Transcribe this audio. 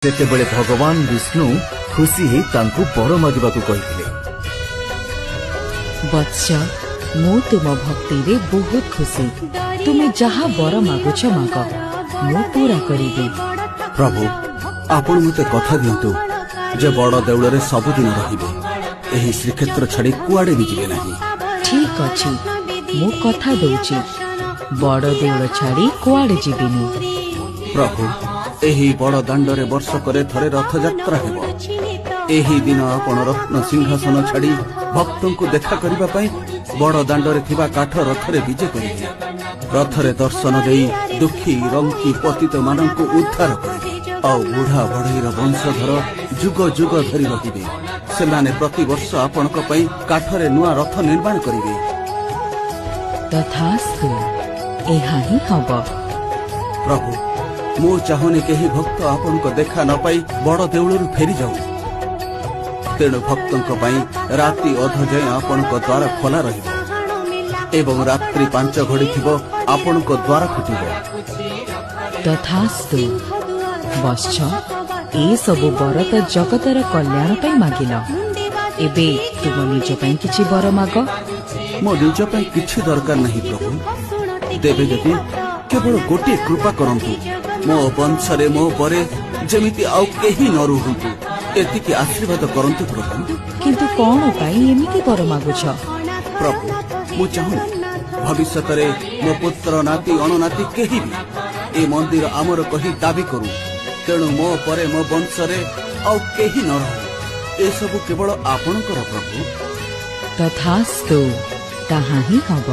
ସେତେବେଳେ ଭଗବାନ ବିଷ୍ଣୁ ଖୁସି ହେଇ ତାଙ୍କୁ ବର ମାଗିବାକୁ କହିଥିଲେ। ବତ୍ସ, ମୁଁ ତୁମ ଭକ୍ତିରେ ବହୁତ ଖୁସି। ତୁମେ ଯାହା ବର ମାଗୁଛ ମାଗ, ମୁଁ ପୂରା କରିବି। ପ୍ରଭୁ, ଆପଣ ମୋତେ କଥା ଦିଅନ୍ତୁ ଯେ ବଡ଼ ଦେଉଳରେ ସବୁଦିନ ରହିବେ, ଏହି ଶ୍ରୀକ୍ଷେତ୍ର ଛାଡ଼ି କୁଆଡ଼େ ବି ଯିବେ ନାହିଁ। ଠିକ ଅଛି, ମୁଁ କଥା ଦଉଛି, ବଡ଼ ଦେଉଳ ଛାଡ଼ି କୁଆଡ଼େ ଯିବିନି। ପ୍ରଭୁ, ଏହି ବଡ଼ ଦାଣ୍ଡରେ ବର୍ଷକରେ ଥରେ ରଥଯାତ୍ରା ହେବ। ଏହି ଦିନ ଆପଣ ରତ୍ନ ସିଂହାସନ ଛାଡ଼ି ଭକ୍ତଙ୍କୁ ଦେଖା କରିବା ପାଇଁ ବଡ଼ ଦାଣ୍ଡରେ ଥିବା କାଠ ରଥରେ ବିଜେ କରିବେ। ରଥରେ ଦର୍ଶନ ଦେଇ ଦୁଃଖୀ ରଙ୍କି ପତିତ ମାନଙ୍କୁ ଉଦ୍ଧାର କରିବେ। ଆଉ ବୁଢ଼ା ବଢ଼େଇର ବଂଶଧର ଯୁଗ ଯୁଗ ଧରି ରହିବେ। ସେମାନେ ପ୍ରତିବର୍ଷ ଆପଣଙ୍କ ପାଇଁ କାଠରେ ନୂଆ ରଥ ନିର୍ମାଣ କରିବେ। ତଥାସ୍ତୁ, ଏହା ହିଁ ହବ। ପ୍ରଭୁ, ମୁଁ ଚାହୁଁନି କେହି ଭକ୍ତ ଆପଣଙ୍କ ଦେଖା ନ ପାଇ ବଡ଼ ଦେଉଳରୁ ଫେରି ଯାଉ। ତେଣୁ ଭକ୍ତଙ୍କ ପାଇଁ ରାତି ଅଧ ଯାଏଁ ଆପଣଙ୍କ ଦ୍ୱାର ଖୋଲା ରହିବ ଏବଂ ରାତ୍ରି 5 ଘଡ଼ି ଥିବ ଆପଣଙ୍କ ଦ୍ୱାର ଫିଟିବ। ତଥାସ୍ତୁ। ବତ୍ସ, ଏସବୁ ବର ତ ଜଗତର କଲ୍ୟାଣ ପାଇଁ ମାଗିଲ। ଏବେ ତୁମ ନିଜ ପାଇଁ କିଛି ବର ମାଗ। ମୋ ନିଜ ପାଇଁ କିଛି ଦରକାର ନାହିଁ ପ୍ରଭୁ। ଦେବେ ଯଦି କେବଳ ଗୋଟିଏ କୃପା କରନ୍ତୁ, ମୋ ବଂଶରେ ମୋ ପରେ ଯେମିତି ଆଉ କେହି ନ ରୁହନ୍ତୁ, ଏତିକି ଆଶୀର୍ବାଦ କରନ୍ତୁ ପ୍ରଭୁ। କିନ୍ତୁ କଣ ପାଇଁ ଏମିତି ବର ମାଗୁଛ? ପ୍ରଭୁ, ମୁଁ ଚାହୁଁନି ଭବିଷ୍ୟତରେ ମୋ ପୁତ୍ର ନାତି ଅଣନାତି କେହି ବି ଏ ମନ୍ଦିର ଆମର କହି ଦାବି କରୁ। ତେଣୁ ମୋ ପରେ ମୋ ବଂଶରେ ଆଉ କେହି ନ ରହୁ। ଏସବୁ କେବଳ ଆପଣଙ୍କର ପ୍ରଭୁ। ତଥାସ୍ତୁ, ତାହା ହିଁ ହବ।